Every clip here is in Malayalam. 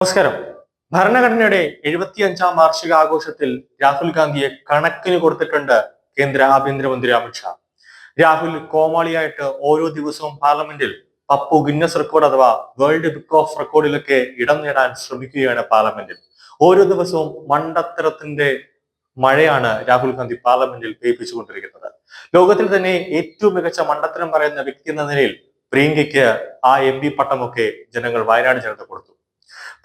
നമസ്കാരം. ഭരണഘടനയുടെ 75-ാം വാർഷികാഘോഷത്തിൽ രാഹുൽ ഗാന്ധിയെ കണക്കിന് കൊടുത്തിട്ടുണ്ട് കേന്ദ്ര ആഭ്യന്തരമന്ത്രി അമിത്ഷാ. രാഹുൽ കോമാളിയായിട്ട് ഓരോ ദിവസവും പാർലമെന്റിൽ പപ്പു ഗിന്നസ് റെക്കോർഡ് അഥവാ വേൾഡ് ബുക്ക് ഓഫ് റെക്കോർഡിലൊക്കെ ഇടം നേടാൻ ശ്രമിക്കുകയാണ് പാർലമെന്റിൽ. ഓരോ ദിവസവും മണ്ടത്തരത്തിന്റെ മഴയാണ് രാഹുൽ ഗാന്ധി പാർലമെന്റിൽ പെയ്യിപ്പിച്ചുകൊണ്ടിരിക്കുന്നത്. ലോകത്തിൽ തന്നെ ഏറ്റവും മികച്ച മണ്ടത്തരം പറയുന്ന വ്യക്തി എന്ന നിലയിൽ പ്രിയങ്കയ്ക്ക് ആ MP പട്ടമൊക്കെ ജനങ്ങൾ വയനാട് ജനത കൊടുത്തു.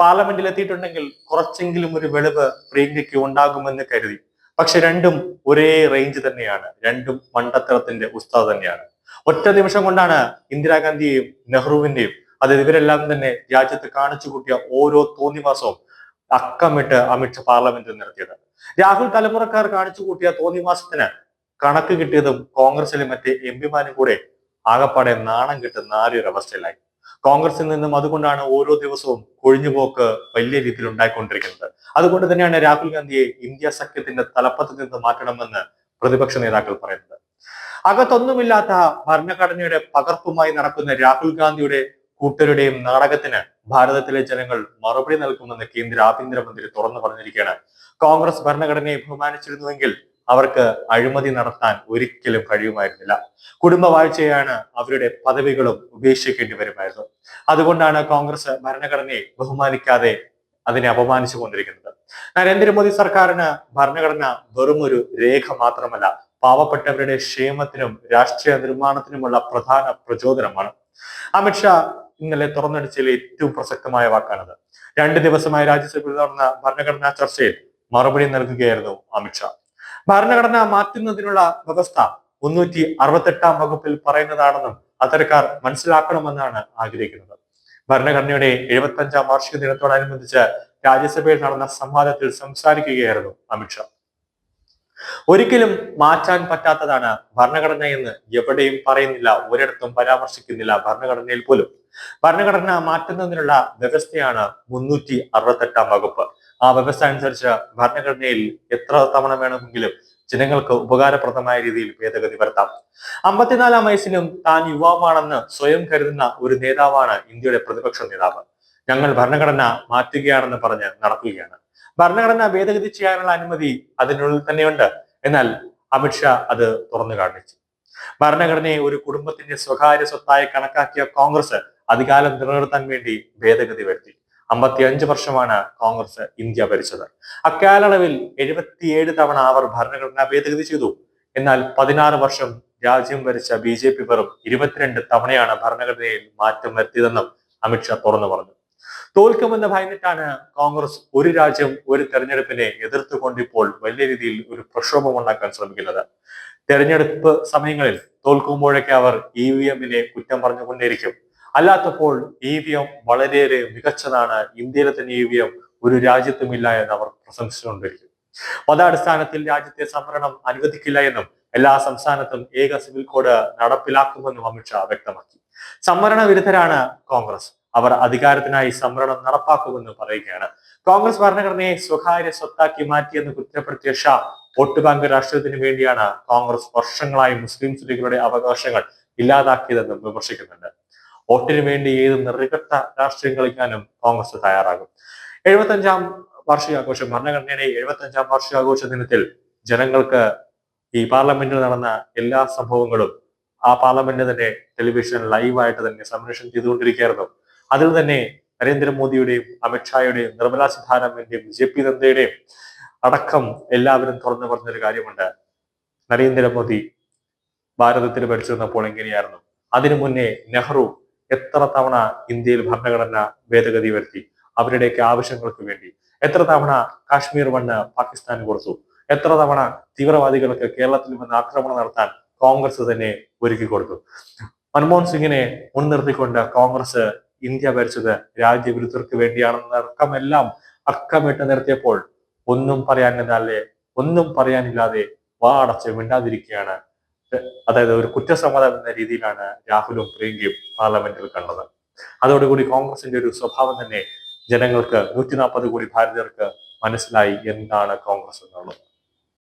പാർലമെന്റിൽ എത്തിയിട്ടുണ്ടെങ്കിൽ കുറച്ചെങ്കിലും ഒരു വെളിവ് പ്രിയങ്കയ്ക്ക് ഉണ്ടാകുമെന്ന് കരുതി. പക്ഷെ രണ്ടും ഒരേ റേഞ്ച് തന്നെയാണ്. രണ്ടും മണ്ടത്തരത്തിന്റെ ഉസ്താദ് തന്നെയാണ്. ഒറ്റ നിമിഷം കൊണ്ടാണ് ഇന്ദിരാഗാന്ധിയെയും നെഹ്റുവിന്റെയും അതായത് ഇവരെല്ലാം തന്നെ രാജ്യത്ത് കാണിച്ചു കൂട്ടിയ ഓരോ തോന്നിവാസവും അക്കമിട്ട് അമിത്ഷാ പാർലമെന്റിൽ നിർത്തിയത്. രാഹുൽ തലമുറക്കാർ കാണിച്ചു കൂട്ടിയ തോന്നിവാസത്തിന് കണക്ക് കിട്ടിയതും കോൺഗ്രസിലെ മറ്റ് MP മാരും കൂടെ ആകപ്പാടെ നാണം കെട്ട് നാരിയൊരവസ്ഥയിലായി. കോൺഗ്രസിൽ നിന്നും അതുകൊണ്ടാണ് ഓരോ ദിവസവും കൊഴിഞ്ഞുപോക്ക് വലിയ രീതിയിൽ ഉണ്ടായിക്കൊണ്ടിരിക്കുന്നത്. അതുകൊണ്ട് തന്നെയാണ് രാഹുൽ ഗാന്ധിയെ ഇന്ത്യ സഖ്യത്തിന്റെ തലപ്പത്ത് നിന്ന് മാറ്റണമെന്ന് പ്രതിപക്ഷ നേതാക്കൾ പറയുന്നത്. അകത്തൊന്നുമില്ലാത്ത ഭരണഘടനയുടെ പകർപ്പുമായി നടക്കുന്ന രാഹുൽ ഗാന്ധിയുടെ കൂട്ടരുടെയും നാടകത്തിന് ഭാരതത്തിലെ ജനങ്ങൾ മറുപടി നൽകുമെന്ന് കേന്ദ്ര ആഭ്യന്തരമന്ത്രി തുറന്നു പറഞ്ഞിരിക്കുകയാണ്. കോൺഗ്രസ് ഭരണഘടനയെ ബഹുമാനിച്ചിരുന്നുവെങ്കിൽ അവർക്ക് അഴിമതി നടത്താൻ ഒരിക്കലും കഴിയുമായിരുന്നില്ല. കുടുംബ വാഴ്ചയാണ് അവരുടെ പദവികളും ഉപേക്ഷിക്കേണ്ടി വരുമായിരുന്നു. അതുകൊണ്ടാണ് കോൺഗ്രസ് ഭരണഘടനയെ ബഹുമാനിക്കാതെ അതിനെ അപമാനിച്ചു കൊണ്ടിരിക്കുന്നത്. നരേന്ദ്രമോദി സർക്കാരിന് ഭരണഘടന വെറും ഒരു രേഖ മാത്രമല്ല, പാവപ്പെട്ടവരുടെ ക്ഷേമത്തിനും രാഷ്ട്രീയ നിർമ്മാണത്തിനുമുള്ള പ്രധാന പ്രചോദനമാണ്. അമിത്ഷാ ഇന്നലെ തുറന്നടിച്ചതിൽ ഏറ്റവും പ്രസക്തമായ വാക്കാണത്. 2 ദിവസമായി രാജ്യസഭയിൽ നടന്ന ഭരണഘടനാ ചർച്ചയിൽ മറുപടി നൽകുകയായിരുന്നു അമിത്ഷാ. ഭരണഘടന മാറ്റുന്നതിനുള്ള വ്യവസ്ഥ 368-ാം വകുപ്പിൽ പറയുന്നതാണെന്നും അത്തരക്കാർ മനസ്സിലാക്കണമെന്നാണ് ആഗ്രഹിക്കുന്നത്. ഭരണഘടനയുടെ 75-ാം വാർഷിക ദിനത്തോടനുബന്ധിച്ച് രാജ്യസഭയിൽ നടന്ന സംവാദത്തിൽ സംസാരിക്കുകയായിരുന്നു അമിത്ഷാ. ഒരിക്കലും മാറ്റാൻ പറ്റാത്തതാണ് ഭരണഘടന എന്ന് എവിടെയും പറയുന്നില്ല, ഒരിടത്തും പരാമർശിക്കുന്നില്ല. ഭരണഘടനയിൽ പോലും ഭരണഘടന മാറ്റുന്നതിനുള്ള വ്യവസ്ഥയാണ് 368-ാം വകുപ്പ്. ആ വ്യവസ്ഥ അനുസരിച്ച് ഭരണഘടനയിൽ എത്ര തവണ വേണമെങ്കിലും ജനങ്ങൾക്ക് ഉപകാരപ്രദമായ രീതിയിൽ ഭേദഗതി വരുത്താം. 54-ാം വയസ്സിലും താൻ യുവാവാണെന്ന് സ്വയം കരുതുന്ന ഒരു നേതാവാണ് ഇന്ത്യയുടെ പ്രതിപക്ഷ നേതാവ്. ഞങ്ങൾ ഭരണഘടന മാറ്റുകയാണെന്ന് പറഞ്ഞ് നടക്കുകയാണ്. ഭരണഘടന ഭേദഗതി ചെയ്യാനുള്ള അനുമതി അതിനുള്ളിൽ തന്നെയുണ്ട്. എന്നാൽ അമിത്ഷാ അത് തുറന്നു കാണിച്ചു. ഭരണഘടനയെ ഒരു കുടുംബത്തിന്റെ സ്വകാര്യ സ്വത്തായി കണക്കാക്കിയ കോൺഗ്രസ് അധികാരം നിലനിർത്താൻ വേണ്ടി ഭേദഗതി വരുത്തി. 55 വർഷമാണ് കോൺഗ്രസ് ഇന്ത്യ ഭരിച്ചത്. അക്കാലയളവിൽ 77 തവണ അവർ ഭരണഘടന ഭേദഗതി ചെയ്തു. എന്നാൽ 16 വർഷം രാജ്യം ഭരിച്ച BJP വെറും 22 തവണയാണ് ഭരണഘടനയിൽ മാറ്റം വരുത്തിയതെന്നും അമിത്ഷാ തുറന്നു പറഞ്ഞു. തോൽക്കുമെന്ന് ഭയന്നിട്ടാണ് കോൺഗ്രസ് ഒരു രാജ്യം ഒരു തെരഞ്ഞെടുപ്പിനെ എതിർത്തുകൊണ്ടിപ്പോൾ വലിയ രീതിയിൽ ഒരു പ്രക്ഷോഭം ഉണ്ടാക്കാൻ ശ്രമിക്കുന്നത്. തെരഞ്ഞെടുപ്പ് സമയങ്ങളിൽ തോൽക്കുമ്പോഴൊക്കെ അവർ EVM-നെ കുറ്റം പറഞ്ഞുകൊണ്ടേയിരിക്കും. അല്ലാത്തപ്പോൾ EVM വളരെയേറെ മികച്ചതാണ്, ഇന്ത്യയിലെ തന്നെ EVM ഒരു രാജ്യത്തുമില്ല എന്ന് അവർ പ്രശംസിച്ചുകൊണ്ടിരിക്കും. മതാടിസ്ഥാനത്തിൽ രാജ്യത്തെ സംവരണം അനുവദിക്കില്ല എന്നും എല്ലാ സംസ്ഥാനത്തും ഏക സിവിൽ കോഡ് നടപ്പിലാക്കുമെന്നും അമിത്ഷാ വ്യക്തമാക്കി. സംവരണ വിരുദ്ധരാണ് കോൺഗ്രസ്. അവർ അധികാരത്തിനായി സംവരണം നടപ്പാക്കുമെന്ന് പറയുകയാണ്. കോൺഗ്രസ് ഭരണഘടനയെ സ്വകാര്യ സ്വത്താക്കി മാറ്റിയെന്ന് കുറ്റപ്പെടുത്തിയ ഷാ വോട്ട് ബാങ്ക് രാഷ്ട്രീയത്തിന് വേണ്ടിയാണ് കോൺഗ്രസ് വർഷങ്ങളായി മുസ്ലിം സ്ത്രീകളുടെ അവകാശങ്ങൾ ഇല്ലാതാക്കിയതെന്നും വിമർശിക്കുന്നുണ്ട്. വോട്ടിന് വേണ്ടി ഏത് നെറികെട്ട രാഷ്ട്രീയം കളിക്കാനും കോൺഗ്രസ് തയ്യാറാകും. 75-ാം വാർഷികാഘോഷം ഭരണഘടനയുടെ 75-ാം വാർഷികാഘോഷ ദിനത്തിൽ ജനങ്ങൾക്ക് ഈ പാർലമെന്റിൽ നടന്ന എല്ലാ സംഭവങ്ങളും ആ പാർലമെന്റ് തന്നെ ടെലിവിഷൻ ലൈവായിട്ട് തന്നെ സംപ്രേഷണം ചെയ്തുകൊണ്ടിരിക്കുകയായിരുന്നു. അതിൽ തന്നെ നരേന്ദ്രമോദിയുടെയും അമിത്ഷായുടെയും നിർമ്മലാ സീതാരാമന്റെയും JP നദ്ദയുടെയും അടക്കം എല്ലാവരും തുറന്നു പറഞ്ഞൊരു കാര്യമുണ്ട്. നരേന്ദ്രമോദി ഭാരതത്തിൽ ഭരിച്ചിരുന്നപ്പോൾ എങ്ങനെയായിരുന്നു, അതിനു മുന്നേ നെഹ്റു എത്ര തവണ ഇന്ത്യയിൽ ഭരണഘടന ഭേദഗതി വരുത്തി, അവരുടെയൊക്കെ ആവശ്യങ്ങൾക്ക് വേണ്ടി എത്ര തവണ കാശ്മീർ മണ്ണ് പാകിസ്ഥാന് കൊടുത്തു, എത്ര തവണ തീവ്രവാദികൾക്ക് കേരളത്തിൽ വന്ന് ആക്രമണം നടത്താൻ കോൺഗ്രസ് തന്നെ ഒരുക്കി കൊടുത്തു. മൻമോഹൻ സിംഗിനെ മുൻനിർത്തിക്കൊണ്ട് കോൺഗ്രസ് ഇന്ത്യ ഭരിച്ചത് രാജ്യവിരുദ്ധർക്ക് വേണ്ടിയാണെന്നടക്കമെല്ലാം അക്കമിട്ട് നിർത്തിയപ്പോൾ ഒന്നും പറയാനില്ലാതെ വാ അടച്ച് മിണ്ടാതിരിക്കുകയാണ്. അതായത് ഒരു കുറ്റസമ്മതം എന്ന രീതിയിലാണ് രാഹുലും പ്രിയങ്കയും പാർലമെന്റിൽ കണ്ടത്. അതോടുകൂടി കോൺഗ്രസിന്റെ ഒരു സ്വഭാവം തന്നെ ജനങ്ങൾക്ക് 140 കോടി ഭാരതീയർക്ക് മനസ്സിലായി എന്താണ് കോൺഗ്രസ് എന്നുള്ളത്.